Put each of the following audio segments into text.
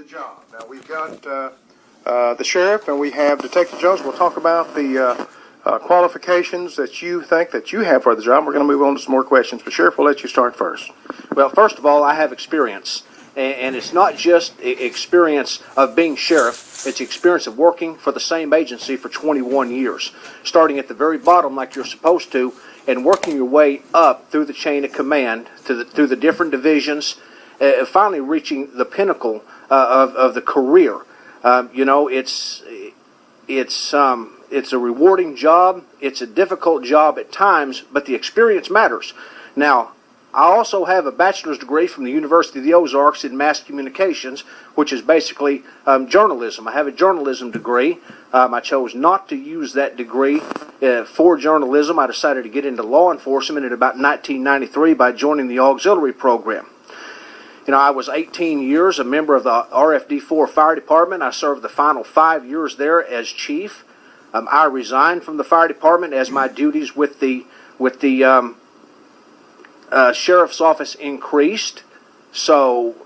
the job. Now we've got the sheriff and we have Detective Jones. We'll talk about the qualifications that you think that you have for the job. We're going to move on to some more questions, but Sheriff, we'll let you start first. Well, first of all, I have experience, and it's not just experience of being sheriff, it's experience of working for the same agency for 21 years, starting at the very bottom like you're supposed to, and working your way up through the chain of command, through the different divisions, finally reaching the pinnacle of the career. It's a rewarding job. It's a difficult job at times, but the experience matters. Now, I also have a bachelor's degree from the University of the Ozarks in mass communications, which is basically journalism. I have a journalism degree. I chose not to use that degree for journalism. I decided to get into law enforcement in about 1993 by joining the auxiliary program. I was 18 years a member of the RFD4 Fire Department. I served the final 5 years there as chief. I resigned from the fire department as my duties with the sheriff's office increased. So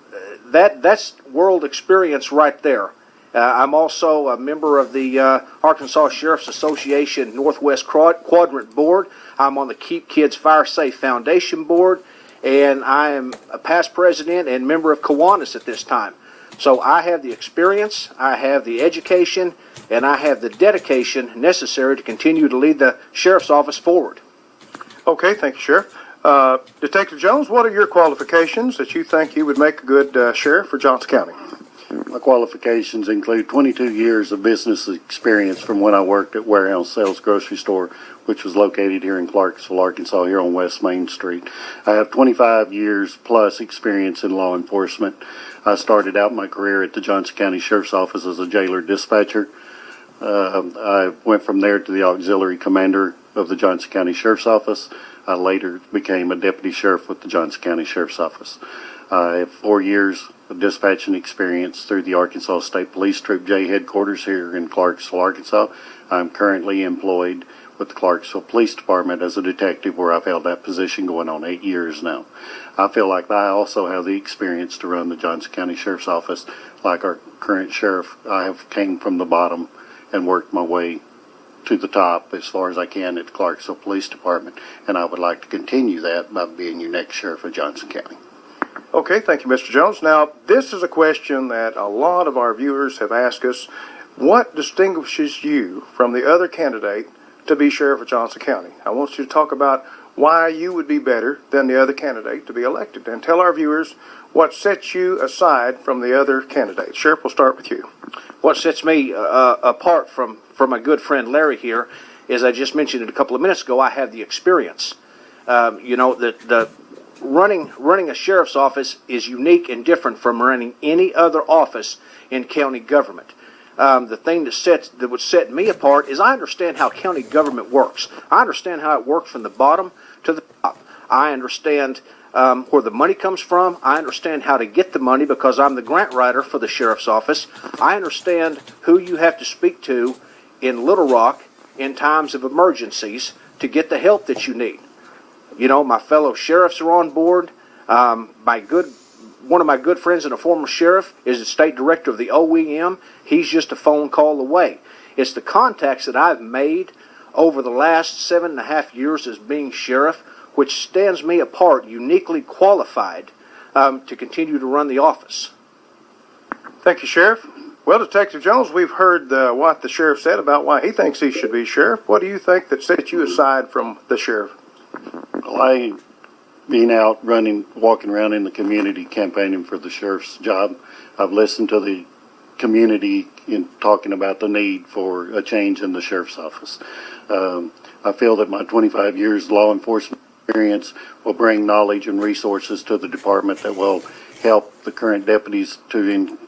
that's world experience right there. I'm also a member of the Arkansas Sheriff's Association Northwest Quadrant Board. I'm on the Keep Kids Fire Safe Foundation Board, and I am a past president and member of Kiwanis at this time. So I have the experience, I have the education, and I have the dedication necessary to continue to lead the sheriff's office forward. Okay, thank you, Sheriff. Detective Jones, what are your qualifications that you think you would make a good sheriff for Johnson County? My qualifications include 22 years of business experience from when I worked at Warehouse Sales Grocery Store, which was located here in Clarksville, Arkansas, here on West Main Street. I have 25 years plus experience in law enforcement. I started out my career at the Johnson County Sheriff's Office as a jailer dispatcher. I went from there to the auxiliary commander of the Johnson County Sheriff's Office. I later became a deputy sheriff with the Johnson County Sheriff's Office. I have 4 years of dispatching experience through the Arkansas State Police Troop J headquarters here in Clarksville, Arkansas. I'm currently employed with the Clarksville Police Department as a detective, where I've held that position going on 8 years now. I feel like I also have the experience to run the Johnson County Sheriff's Office. Like our current sheriff, I have came from the bottom and worked my way to the top as far as I can at the Clarksville Police Department, and I would like to continue that by being your next sheriff of Johnson County. Okay, thank you, Mr. Jones. Now, this is a question that a lot of our viewers have asked us. What distinguishes you from the other candidate to be sheriff of Johnson County? I want you to talk about why you would be better than the other candidate to be elected, and tell our viewers what sets you aside from the other candidates. Sheriff, we'll start with you. What sets me apart from my good friend Larry here is, I just mentioned it a couple of minutes ago, I have the experience. The running a sheriff's office is unique and different from running any other office in county government. The thing that would set me apart is I understand how county government works. I understand how it works from the bottom to the top. I understand where the money comes from. I understand how to get the money because I'm the grant writer for the sheriff's office. I understand who you have to speak to in Little Rock in times of emergencies to get the help that you need. My fellow sheriffs are on board. One of my good friends and a former sheriff is the state director of the OEM. He's just a phone call away. It's the contacts that I've made over the last 7.5 years as being sheriff which stands me apart, uniquely qualified to continue to run the office. Thank you, Sheriff. Well, Detective Jones, we've heard what the sheriff said about why he thinks he should be sheriff. What do you think that sets you aside from the sheriff? Well, being out walking around in the community campaigning for the sheriff's job, I've listened to the community in talking about the need for a change in the sheriff's office. I feel that my 25 years law enforcement experience will bring knowledge and resources to the department that will help the current deputies to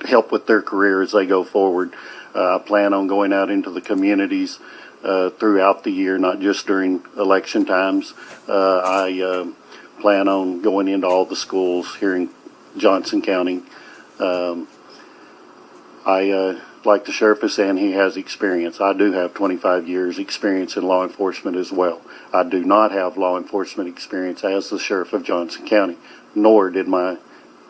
help with their career as they go forward. I plan on going out into the communities throughout the year, not just during election times. I plan on going into all the schools here in Johnson County. Like the sheriff is saying, he has experience. I do have 25 years experience in law enforcement as well. I do not have law enforcement experience as the sheriff of Johnson County, nor did my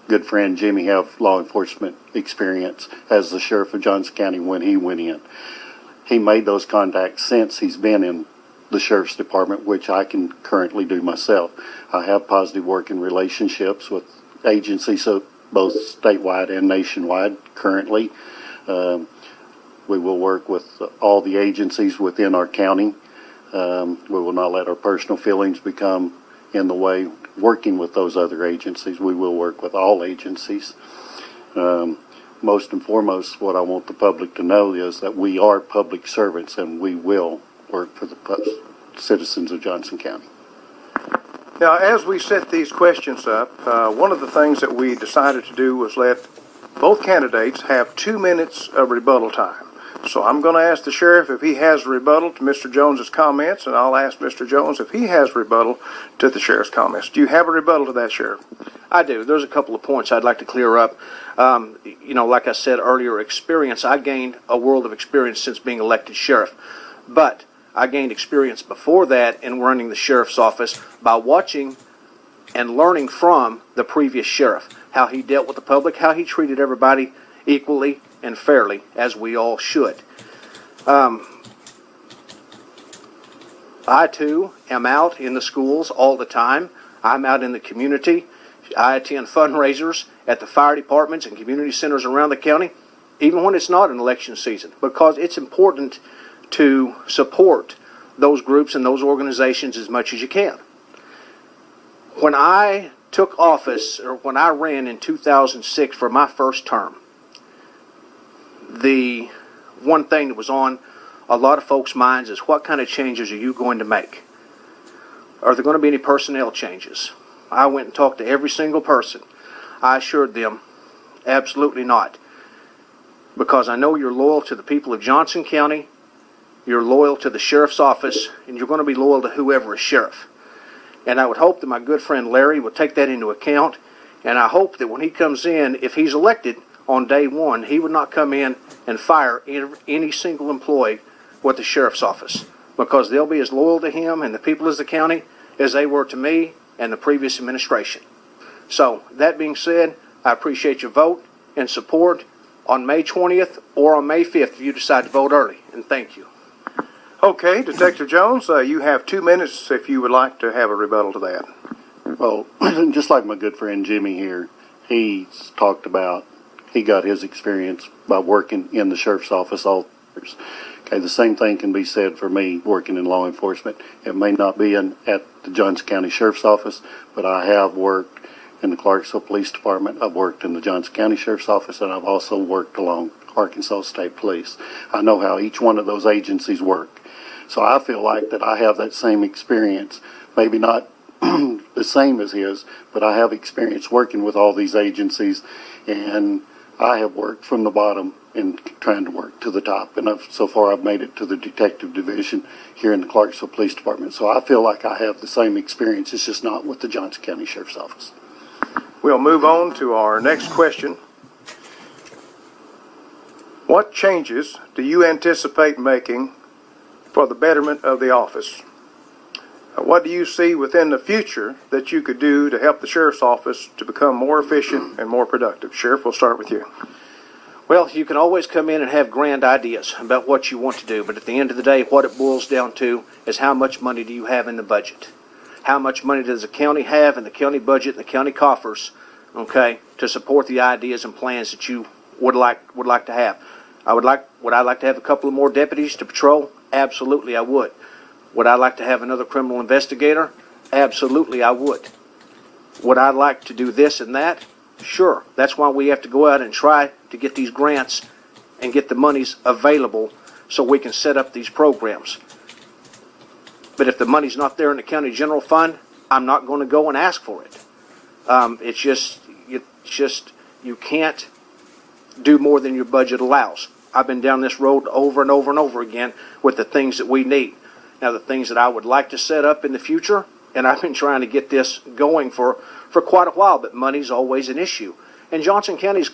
good friend Jimmy have law enforcement experience as the sheriff of Johnson County when he went in. He made those contacts since he's been in the sheriff's department, which I can currently do myself. I have positive working relationships with agencies, so both statewide and nationwide currently. We will work with all the agencies within our county. We will not let our personal feelings become in the way working with those other agencies. We will work with all agencies. Most and foremost, what I want the public to know is that we are public servants and we will work for the citizens of Johnson County. Now, as we set these questions up, one of the things that we decided to do was let both candidates have 2 minutes of rebuttal time. So I'm going to ask the sheriff if he has a rebuttal to Mr. Jones's comments, and I'll ask Mr. Jones if he has a rebuttal to the sheriff's comments. Do you have a rebuttal to that, Sheriff? I do. There's a couple of points I'd like to clear up. Like I said earlier, experience. I gained a world of experience since being elected sheriff. But I gained experience before that in running the sheriff's office by watching and learning from the previous sheriff, how he dealt with the public, how he treated everybody equally and fairly, as we all should. I, too, am out in the schools all the time. I'm out in the community. I attend fundraisers at the fire departments and community centers around the county, even when it's not an election season, because it's important to support those groups and those organizations as much as you can. When I took office, or when I ran in 2006 for my first term, the one thing that was on a lot of folks' minds is, what kind of changes are you going to make? Are there going to be any personnel changes? I went and talked to every single person. I assured them, absolutely not. Because I know you're loyal to the people of Johnson County, you're loyal to the sheriff's office, and you're going to be loyal to whoever is sheriff. And I would hope that my good friend Larry would take that into account, and I hope that when he comes in, if he's elected on day one, he would not come in and fire any single employee with the sheriff's office, because they'll be as loyal to him and the people of the county as they were to me and the previous administration. So, that being said, I appreciate your vote and support on May 20th or on May 5th if you decide to vote early, and thank you. Okay, Detective Jones, you have 2 minutes if you would like to have a rebuttal to that. Well, just like my good friend Jimmy here, he's talked about he got his experience by working in the sheriff's office all years. Okay, the same thing can be said for me working in law enforcement. It may not be at the Johnson County Sheriff's Office, but I have worked in the Clarksville Police Department. I've worked in the Johnson County Sheriff's Office, and I've also worked along Arkansas State Police. I know how each one of those agencies work. So I feel like that I have that same experience, maybe not the same as his, but I have experience working with all these agencies, and I have worked from the bottom and trying to work to the top. And so far I've made it to the detective division here in the Clarksville Police Department. So I feel like I have the same experience. It's just not with the Johnson County Sheriff's Office. We'll move on to our next question. What changes do you anticipate making for the betterment of the office? What do you see within the future that you could do to help the sheriff's office to become more efficient and more productive? Sheriff, we'll start with you. Well, you can always come in and have grand ideas about what you want to do, but at the end of the day, what it boils down to is, how much money do you have in the budget? How much money does the county have in the county budget and the county coffers, okay, to support the ideas and plans that you would like to have? Would I like to have a couple of more deputies to patrol? Absolutely, I would. Would I like to have another criminal investigator? Absolutely, I would. Would I like to do this and that? Sure. That's why we have to go out and try to get these grants and get the monies available so we can set up these programs. But if the money's not there in the county general fund, I'm not going to go and ask for it. It's just you can't do more than your budget allows. I've been down this road over and over and over again with the things that we need. Now, the things that I would like to set up in the future, and I've been trying to get this going for quite a while, but money's always an issue. And Johnson County's,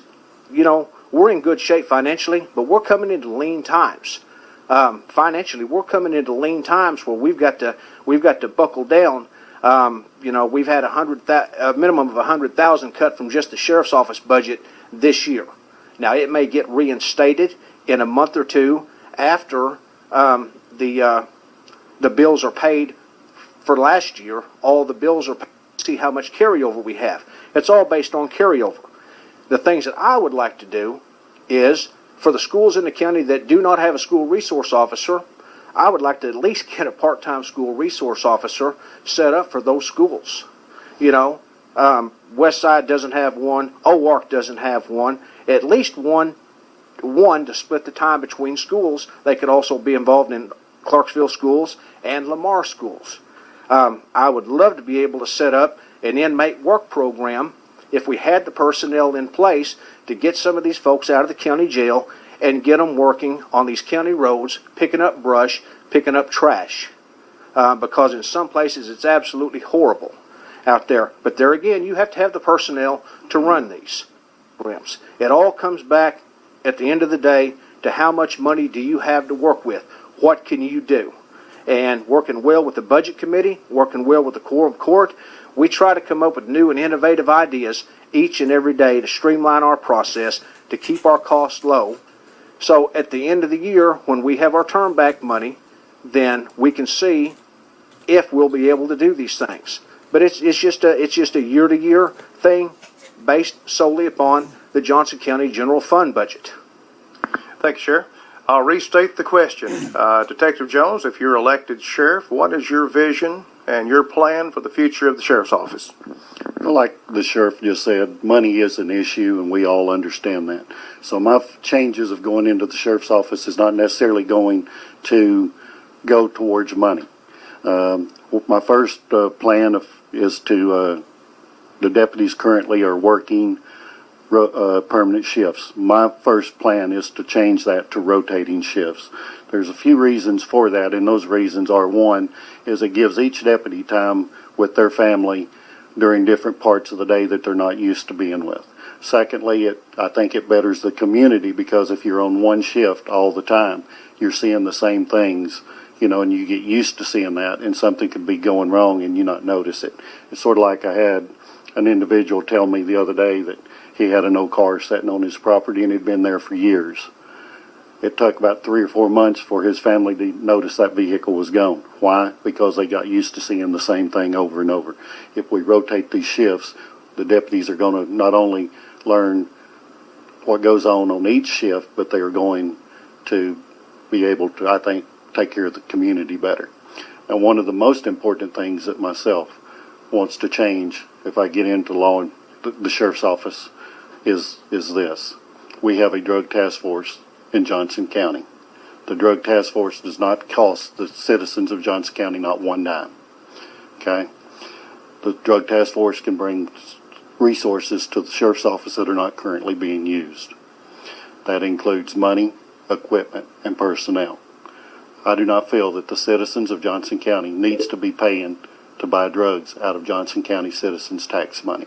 we're in good shape financially, but we're coming into lean times. Financially, we're coming into lean times where we've got to buckle down We've had a minimum of 100,000 cut from just the sheriff's office budget this year. Now it may get reinstated in a month or two after the bills are paid for last year. All the bills are paid to see how much carryover we have. It's all based on carryover. The things that I would like to do is for the schools in the county that do not have a school resource officer, I would like to at least get a part-time school resource officer set up for those schools. West Side doesn't have one. Owark doesn't have one. At least one to split the time between schools. They could also be involved in Clarksville schools and Lamar schools. I would love to be able to set up an inmate work program if we had the personnel in place to get some of these folks out of the county jail and get them working on these county roads, picking up brush, picking up trash. Because in some places it's absolutely horrible out there. But there again, you have to have the personnel to run these programs. It all comes back at the end of the day to how much money do you have to work with? What can you do? And working well with the budget committee, working well with the quorum court, we try to come up with new and innovative ideas each and every day to streamline our process, to keep our costs low. So at the end of the year, when we have our turn back money, then we can see if we'll be able to do these things. But it's just a year-to-year thing based solely upon the Johnson County General Fund budget. Thank you, Sheriff. I'll restate the question. Detective Jones, if you're elected sheriff, what is your vision and your plan for the future of the sheriff's office? Well, like the sheriff just said, money is an issue, and we all understand that. So my changes of going into the sheriff's office is not necessarily going to go towards money. My first plan is to, the deputies currently are working permanent shifts. My first plan is to change that to rotating shifts. There's a few reasons for that, and those reasons are, one, is it gives each deputy time with their family during different parts of the day that they're not used to being with. Secondly, I think it betters the community, because if you're on one shift all the time, you're seeing the same things, and you get used to seeing that, and something could be going wrong and you not notice it. It's sort of like I had an individual tell me the other day that he had an old car sitting on his property and had been there for years. It took about 3 or 4 months for his family to notice that vehicle was gone. Why? Because they got used to seeing the same thing over and over. If we rotate these shifts, the deputies are going to not only learn what goes on each shift, but they are going to be able to, I think, take care of the community better. And one of the most important things that myself wants to change if I get into law and the sheriff's office is this. We have a drug task force in Johnson County. The drug task force does not cost the citizens of Johnson County not one dime. Okay? The drug task force can bring resources to the sheriff's office that are not currently being used. That includes money, equipment, and personnel. I do not feel that the citizens of Johnson County needs to be paying to buy drugs out of Johnson County citizens' tax money.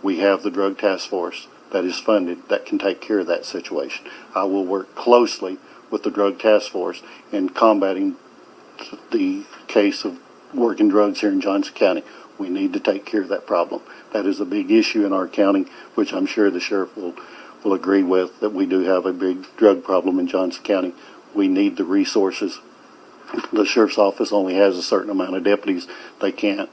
We have the drug task force that is funded that can take care of that situation. I will work closely with the drug task force in combating the case of working drugs here in Johnson County. We need to take care of that problem. That is a big issue in our county, which I'm sure the sheriff will agree with, that we do have a big drug problem in Johnson County. We need the resources. The sheriff's office only has a certain amount of deputies. They can't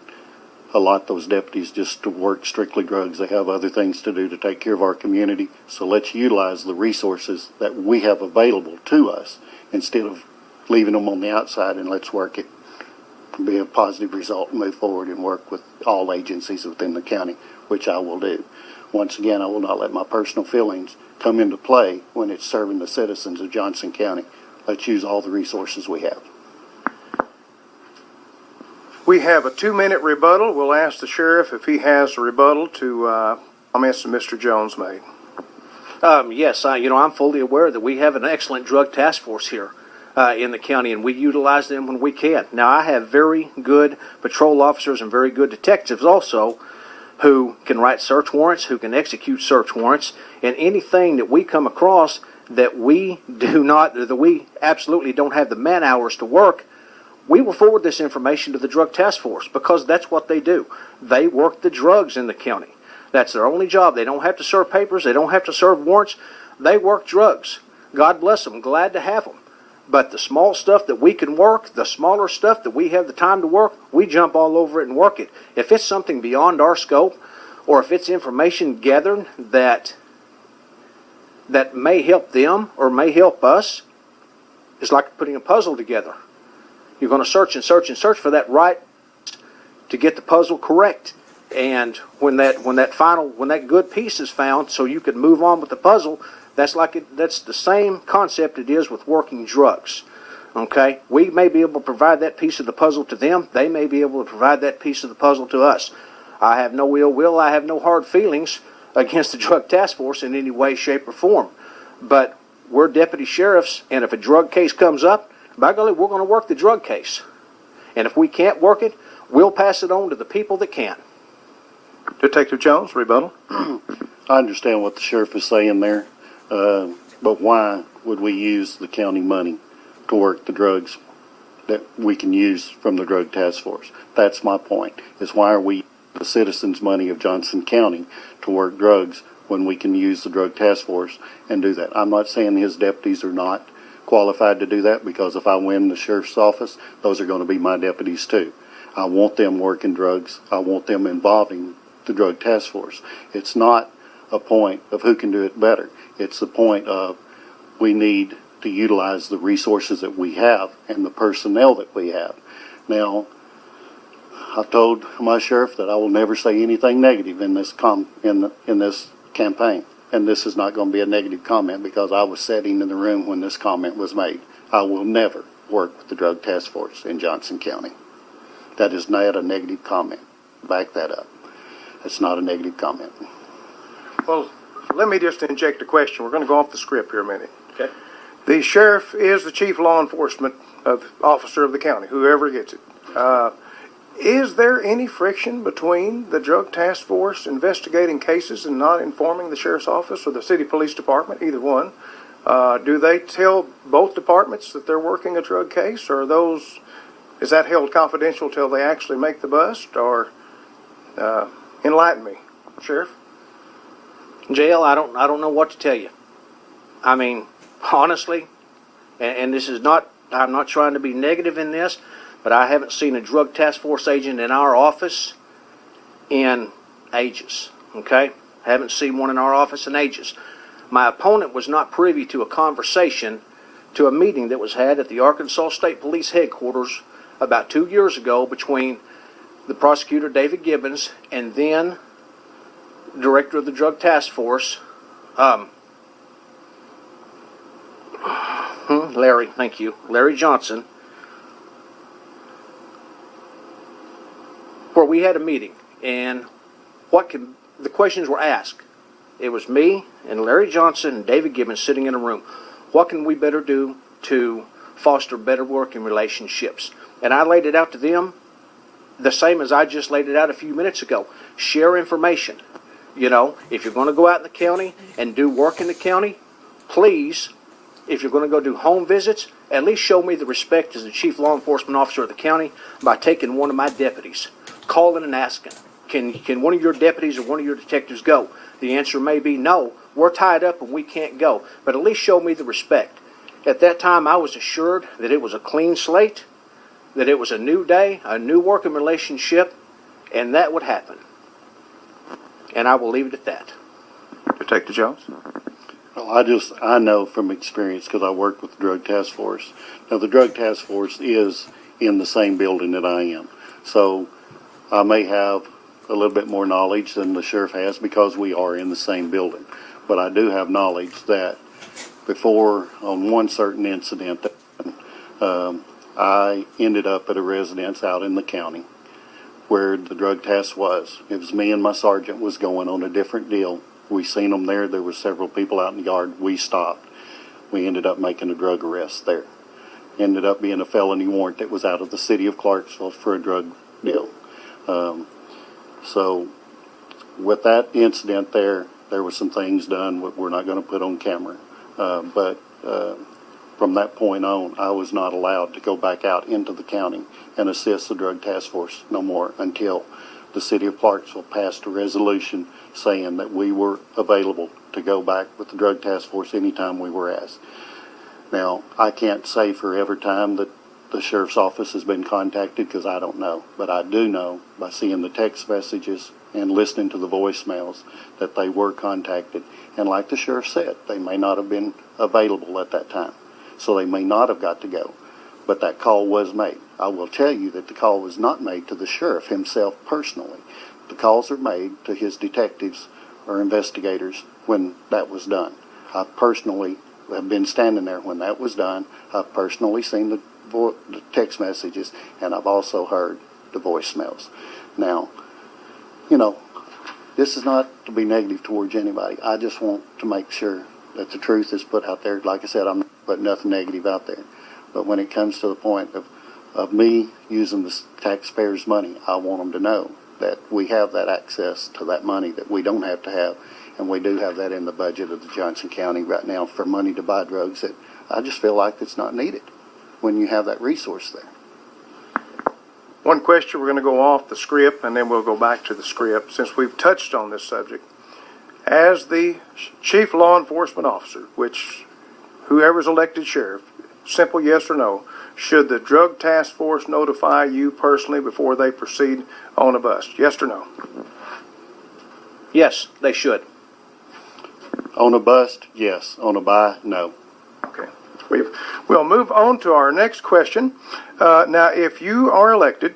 allot those deputies just to work strictly drugs. They have other things to do to take care of our community. So let's utilize the resources that we have available to us instead of leaving them on the outside, and let's work it, be a positive result, and move forward and work with all agencies within the county, which I will do. Once again, I will not let my personal feelings come into play when it's serving the citizens of Johnson County. Let's use all the resources we have. We have a 2-minute rebuttal. We'll ask the sheriff if he has a rebuttal to comments that Mr. Jones made. Yes, I'm fully aware that we have an excellent drug task force here in the county, and we utilize them when we can. Now, I have very good patrol officers and very good detectives also who can write search warrants, who can execute search warrants, and anything that we come across that we absolutely don't have the man hours to work, we will forward this information to the Drug Task Force because that's what they do. They work the drugs in the county. That's their only job. They don't have to serve papers. They don't have to serve warrants. They work drugs. God bless them. Glad to have them. But the small stuff that we can work, the smaller stuff that we have the time to work, we jump all over it and work it. If it's something beyond our scope, or if it's information gathered that may help them or may help us, it's like putting a puzzle together. You're going to search and search and search for that right to get the puzzle correct. And when that good piece is found, so you can move on with the puzzle, that's the same concept it is with working drugs. Okay? We may be able to provide that piece of the puzzle to them. They may be able to provide that piece of the puzzle to us. I have no ill will. I have no hard feelings against the Drug Task Force in any way, shape, or form. But we're deputy sheriffs, and if a drug case comes up, by golly, we're going to work the drug case. And if we can't work it, we'll pass it on to the people that can. Detective Jones, rebuttal. I understand what the sheriff is saying there, but why would we use the county money to work the drugs that we can use from the Drug Task Force? That's my point, is why are we using the citizens' money of Johnson County to work drugs when we can use the Drug Task Force and do that? I'm not saying his deputies are not qualified to do that, because if I win the sheriff's office, those are going to be my deputies too. I want them working drugs. I want them involving the Drug Task Force. It's not a point of who can do it better. It's the point of we need to utilize the resources that we have and the personnel that we have. Now, I've told my sheriff that I will never say anything negative in this in this campaign. And this is not going to be a negative comment, because I was sitting in the room when this comment was made. I will never work with the Drug Task Force in Johnson County. That is not a negative comment. Back that up. It's not a negative comment. Well, let me just inject a question. We're going to go off the script here a minute. Okay. The sheriff is the chief law enforcement officer of the county, whoever gets it. Is there any friction between the Drug Task Force investigating cases and not informing the sheriff's office or the city police department, either one? Do they tell both departments that they're working a drug case, or is that held confidential till they actually make the bust? Or enlighten me, Sheriff. JL, I don't know what to tell you. I mean, honestly, and this is not, I'm not trying to be negative in this, but I haven't seen a Drug Task Force agent in our office in ages, okay? Haven't seen one in our office in ages. My opponent was not privy to a meeting that was had at the Arkansas State Police Headquarters about 2 years ago between the prosecutor, David Gibbons, and then director of the Drug Task Force, Larry, thank you, Larry Johnson, where we had a meeting, and the questions were asked. It was me and Larry Johnson and David Gibbons sitting in a room. What can we better do to foster better working relationships? And I laid it out to them the same as I just laid it out a few minutes ago. Share information. You know, if you're going to go out in the county and do work in the county, please, if you're going to go do home visits, at least show me the respect as the chief law enforcement officer of the county by taking one of my deputies, calling and asking, can one of your deputies or one of your detectives go? The answer may be no, we're tied up and we can't go, but at least show me the respect. At that time, I was assured that it was a clean slate, that it was a new day, a new working relationship, and that would happen. And I will leave it at that. Detective Jones? Well, I know from experience, because I work with the Drug Task Force. Now, the Drug Task Force is in the same building that I am. So I may have a little bit more knowledge than the sheriff has because we are in the same building. But I do have knowledge that before, on one certain incident, I ended up at a residence out in the county where the drug task was. It was me and my sergeant was going on a different deal. We seen them there. There were several people out in the yard. We stopped. We ended up making a drug arrest there. Ended up being a felony warrant that was out of the city of Clarksville for a drug deal. So with that incident there were some things done we're not going to put on camera. But from that point on, I was not allowed to go back out into the county and assist the Drug Task Force no more until the city of Clarksville passed a resolution saying that we were available to go back with the Drug Task Force anytime we were asked. Now, I can't say for every time that the sheriff's office has been contacted because I don't know, but I do know by seeing the text messages and listening to the voicemails that they were contacted. And like the sheriff said, they may not have been available at that time, so they may not have got to go. But that call was made. I will tell you that the call was not made to the sheriff himself personally. The calls are made to his detectives or investigators when that was done. I personally have been standing there when that was done. I've personally seen the text messages, and I've also heard the voicemails. Now, you know, this is not to be negative towards anybody. I just want to make sure that the truth is put out there. Like I said, I'm not putting nothing negative out there. But when it comes to the point of me using the taxpayers' money, I want them to know that we have that access to that money that we don't have to have. And we do have that in the budget of the Johnson County right now for money to buy drugs that I just feel like it's not needed when you have that resource there. One question, we're going to go off the script and then we'll go back to the script since we've touched on this subject. As the chief law enforcement officer, which whoever's elected sheriff, simple yes or no, should the Drug Task Force notify you personally before they proceed on a bust? Yes or no? Yes, they should. On a bust, yes. On a buy, no. Okay. We'll move on to our next question. Now, if you are elected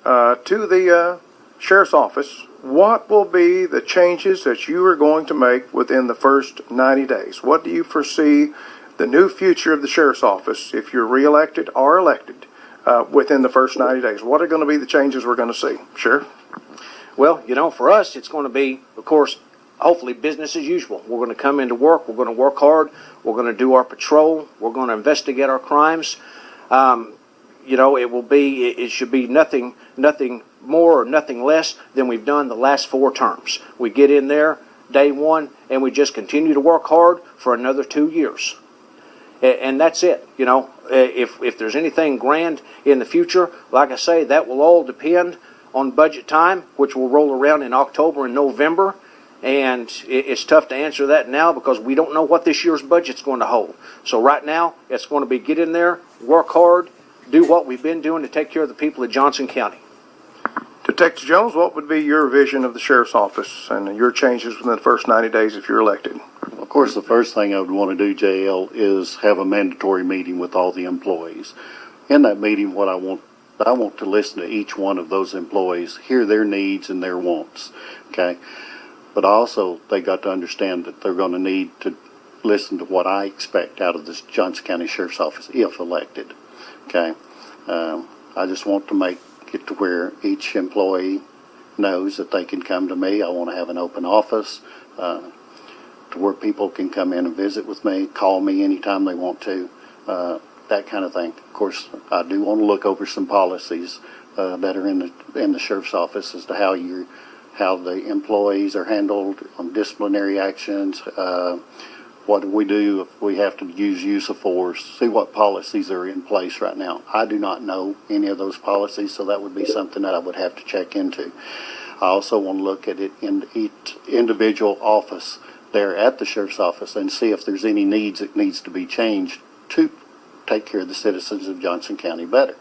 to the sheriff's office, what will be the changes that you are going to make within the first 90 days? What do you foresee the new future of the sheriff's office, if you're reelected or elected, within the first 90 days? What are going to be the changes we're going to see? Sheriff? Well, you know, for us, it's going to be, of course, hopefully business as usual. We're going to come into work. We're going to work hard. We're going to do our patrol. We're going to investigate our crimes. You know, it should be nothing more or nothing less than we've done the last 4 terms. We get in there day one and we just continue to work hard for another 2 years. And that's it. You know, if there's anything grand in the future, like I say, that will all depend on budget time, which will roll around in October and November. And it's tough to answer that now because we don't know what this year's budget's going to hold. So right now, it's going to be get in there, work hard, do what we've been doing to take care of the people of Johnson County. Detective Jones, what would be your vision of the sheriff's office and your changes within the first 90 days if you're elected? Of course, the first thing I would want to do, JL, is have a mandatory meeting with all the employees. In that meeting, I want to listen to each one of those employees, hear their needs and their wants, okay? But also, they got to understand that they're going to need to listen to what I expect out of this Johnson County Sheriff's Office if elected, okay? I just want to make it to where each employee knows that they can come to me. I want to have an open office to where people can come in and visit with me, call me anytime they want to, that kind of thing. Of course, I do want to look over some policies that are in the sheriff's office as to how the employees are handled on disciplinary actions. What do we do if we have to use of force? See what policies are in place right now. I do not know any of those policies, so that would be something that I would have to check into. I also want to look at it in each individual office there at the sheriff's office and see if there's any needs that needs to be changed to take care of the citizens of Johnson County better.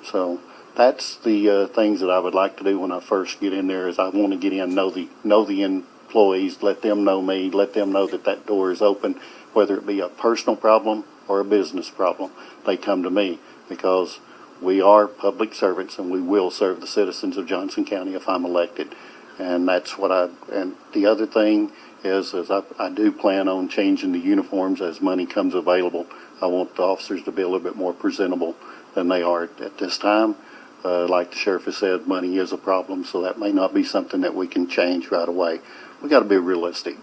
So that's the things that I would like to do when I first get in there. Is I want to get in, know the employees, let them know me, let them know that door is open, whether it be a personal problem or a business problem. They come to me because we are public servants and we will serve the citizens of Johnson County if I'm elected. And that's what and the other thing is I do plan on changing the uniforms as money comes available. I want the officers to be a little bit more presentable than they are at this time. Like the sheriff has said, money is a problem, so that may not be something that we can change right away. We got to be realistic.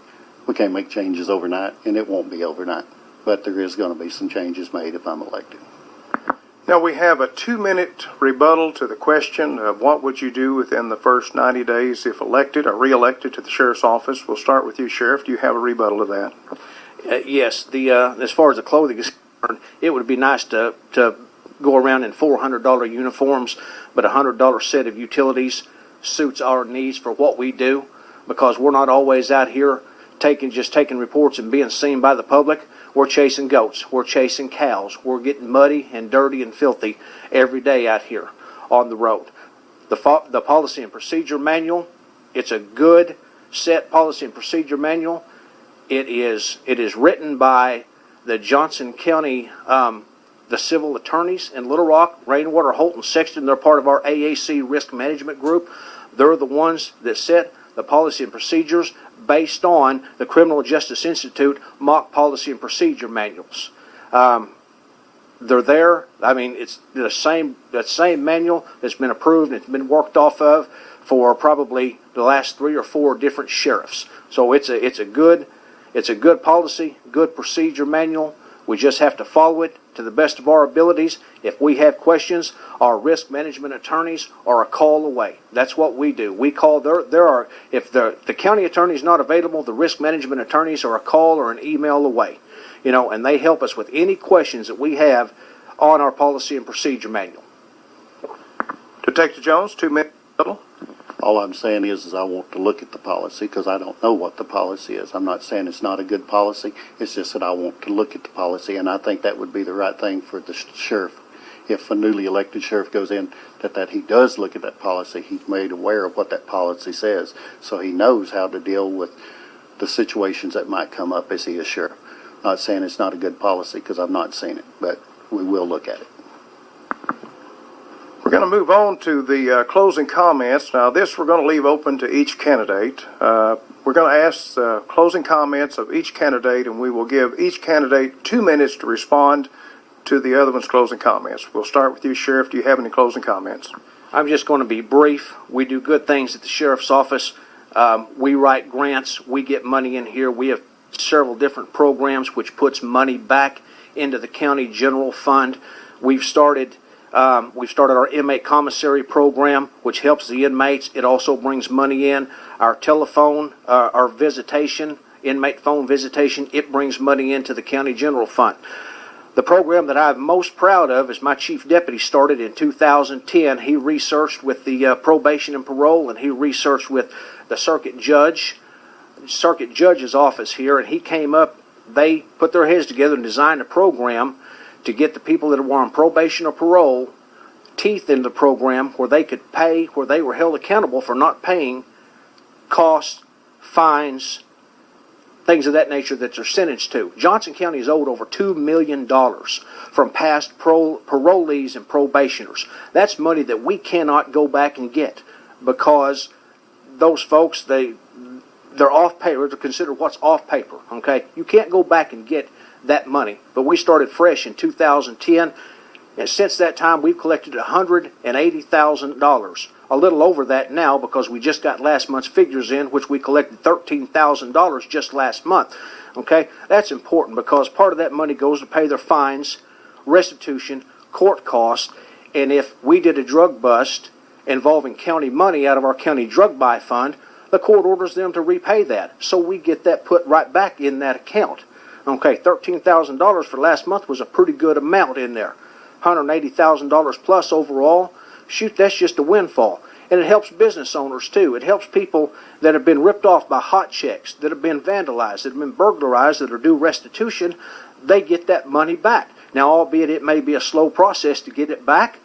We can't make changes overnight, and it won't be overnight. But there is going to be some changes made if I'm elected. Now, we have a 2-minute rebuttal to the question of what would you do within the first 90 days if elected or re-elected to the sheriff's office. We'll start with you, Sheriff. Do you have a rebuttal to that? Yes. As far as the clothing is concerned, It would be nice to go around in $400 uniforms, but a $100 set of utilities suits our needs for what we do, because we're not always out here just taking reports and being seen by the public. We're chasing goats. We're chasing cows. We're getting muddy and dirty and filthy every day out here on the road. The policy and procedure manual, it's a good set policy and procedure manual. It is written by the Johnson County, the civil attorneys in Little Rock, Rainwater, Holt, and Sexton. They're part of our AAC risk management group. They're the ones that set the policy and procedures based on the Criminal Justice Institute mock policy and procedure manuals. They're there. I mean, it's the same manual that's been approved and it's been worked off of for probably the last 3 or 4 different sheriffs. So it's a good policy, good procedure manual. We just have to follow it to the best of our abilities. If we have questions, our risk management attorneys are a call away. That's what we do. We call if the county attorney is not available, the risk management attorneys are a call or an email away. And they help us with any questions that we have on our policy and procedure manual. Detective Jones, 2 minutes. All I'm saying is I want to look at the policy because I don't know what the policy is. I'm not saying it's not a good policy. It's just that I want to look at the policy, and I think that would be the right thing for the sheriff. If a newly elected sheriff goes in, that he does look at that policy. He's made aware of what that policy says, so he knows how to deal with the situations that might come up as he is sheriff. Not saying it's not a good policy because I've not seen it, but we will look at it. We're going to move on to the closing comments. Now, this we're going to leave open to each candidate. We're going to ask closing comments of each candidate, and we will give each candidate 2 minutes to respond to the other one's closing comments. We'll start with you, Sheriff. Do you have any closing comments? I'm just going to be brief. We do good things at the sheriff's office. We write grants. We get money in here. We have several different programs which puts money back into the county general fund. We've started our inmate commissary program, which helps the inmates. It also brings money in. Our telephone, our visitation, inmate phone visitation, it brings money into the county general fund. The program that I'm most proud of is my chief deputy started in 2010. He researched with the probation and parole, and he researched with the circuit judge's office here, and he came up, they put their heads together and designed a program to get the people that were on probation or parole teeth in the program where they could pay, where they were held accountable for not paying costs, fines, things of that nature that they're sentenced to. Johnson County is owed over $2 million from past parolees and probationers. That's money that we cannot go back and get because those folks, they're off paper. They're considered what's off paper, okay? You can't go back and get that money. But we started fresh in 2010, and since that time we've collected $180,000. A little over that now because we just got last month's figures in, which we collected $13,000 just last month. Okay, that's important because part of that money goes to pay their fines, restitution, court costs, and if we did a drug bust involving county money out of our county drug buy fund, the court orders them to repay that. So we get that put right back in that account. Okay, $13,000 for last month was a pretty good amount in there. $180,000 plus overall. Shoot, that's just a windfall. And it helps business owners too. It helps people that have been ripped off by hot checks, that have been vandalized, that have been burglarized, that are due restitution. They get that money back. Now, albeit it may be a slow process to get it back,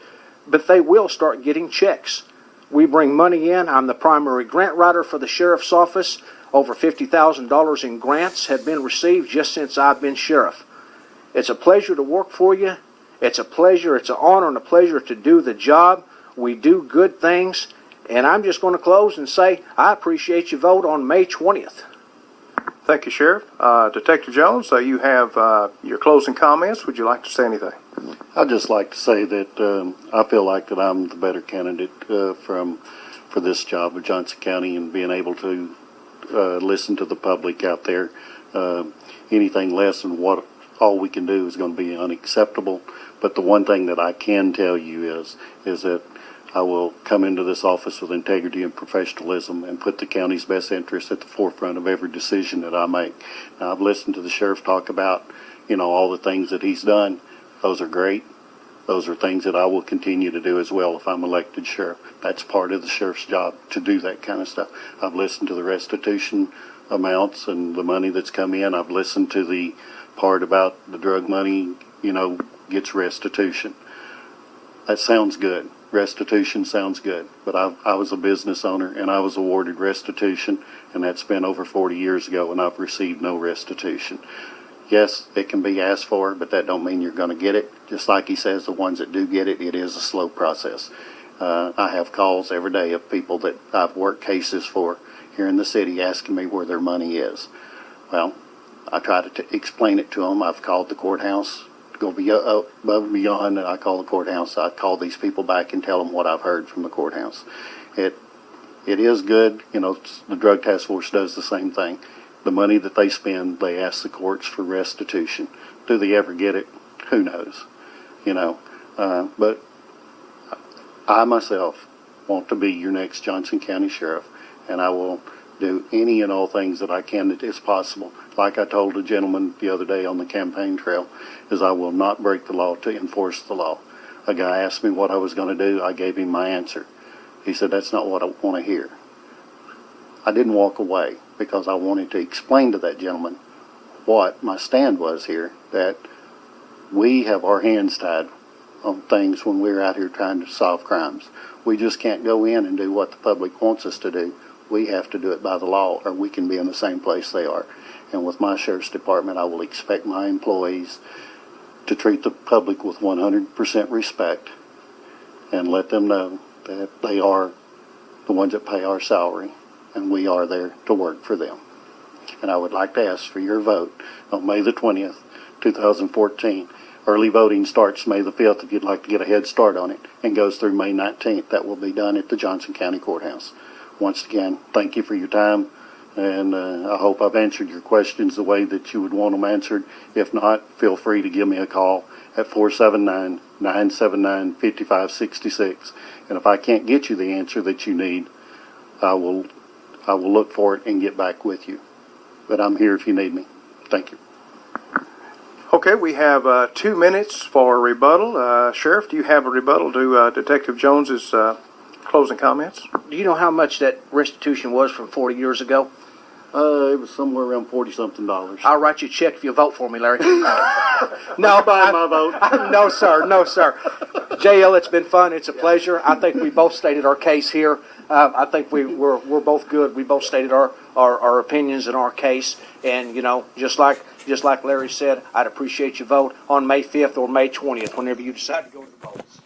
but they will start getting checks. We bring money in. I'm the primary grant writer for the sheriff's office. Over $50,000 in grants have been received just since I've been sheriff. It's a pleasure to work for you. It's a pleasure, it's an honor and a pleasure to do the job. We do good things. And I'm just going to close and say I appreciate your vote on May 20th. Thank you, Sheriff. Detective Jones, you have your closing comments. Would you like to say anything? I'd just like to say that I feel like that I'm the better candidate for this job of Johnson County and being able to listen to the public out there. Anything less than what all we can do is going to be unacceptable. But the one thing that I can tell you is that I will come into this office with integrity and professionalism and put the county's best interests at the forefront of every decision that I make. Now, I've listened to the sheriff talk about, all the things that he's done. Those are great. Those are things that I will continue to do as well if I'm elected sheriff. That's part of the sheriff's job, to do that kind of stuff. I've listened to the restitution amounts and the money that's come in. I've listened to the part about the drug money, gets restitution. That sounds good. Restitution sounds good. But I was a business owner and I was awarded restitution, and that's been over 40 years ago, and I've received no restitution. Yes, it can be asked for, but that don't mean you're going to get it. Just like he says, the ones that do get it, it is a slow process. I have calls every day of people that I've worked cases for here in the city asking me where their money is. Well, I try to explain it to them. I've called the courthouse, go above and beyond, and I call the courthouse. I call these people back and tell them what I've heard from the courthouse. It is good. The Drug Task Force does the same thing. The money that they spend, they ask the courts for restitution. Do they ever get it? Who knows? But I myself want to be your next Johnson County Sheriff, and I will do any and all things that I can that is possible. Like I told a gentleman the other day on the campaign trail, is I will not break the law to enforce the law. A guy asked me what I was going to do. I gave him my answer. He said, that's not what I want to hear. I didn't walk away because I wanted to explain to that gentleman what my stand was here, that we have our hands tied on things when we're out here trying to solve crimes. We just can't go in and do what the public wants us to do. We have to do it by the law, or we can be in the same place they are. And with my sheriff's department, I will expect my employees to treat the public with 100% respect and let them know that they are the ones that pay our salary, and we are there to work for them. And I would like to ask for your vote on May the 20th, 2014. Early voting starts May the 5th if you'd like to get a head start on it, and goes through May 19th. That will be done at the Johnson County Courthouse. Once again, thank you for your time, and I hope I've answered your questions the way that you would want them answered. If not, feel free to give me a call at 479-979-5566. And if I can't get you the answer that you need, I will look for it and get back with you. But I'm here if you need me. Thank you. Okay, we have 2 minutes for rebuttal. Sheriff, do you have a rebuttal to Detective Jones's closing comments? Do you know how much that restitution was from 40 years ago? It was somewhere around $40-something. I'll write you a check if you vote for me, Larry. No, buy my vote. No, sir. No, sir. JL, it's been fun. It's a pleasure. I think we both stated our case here. I think we're both good. We both stated our opinions in our case, and just like Larry said, I'd appreciate your vote on May 5th or May 20th, whenever you decide to go to the polls.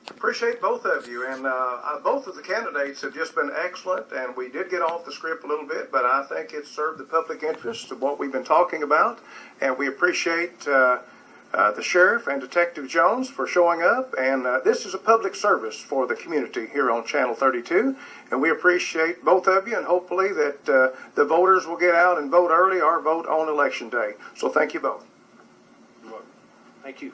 Appreciate both of you, and both of the candidates have just been excellent, and we did get off the script a little bit, but I think it served the public interest of what we've been talking about, and we appreciate the Sheriff and Detective Jones for showing up, and this is a public service for the community here on Channel 32, and we appreciate both of you, and hopefully that the voters will get out and vote early or vote on Election Day. So thank you both. Thank you.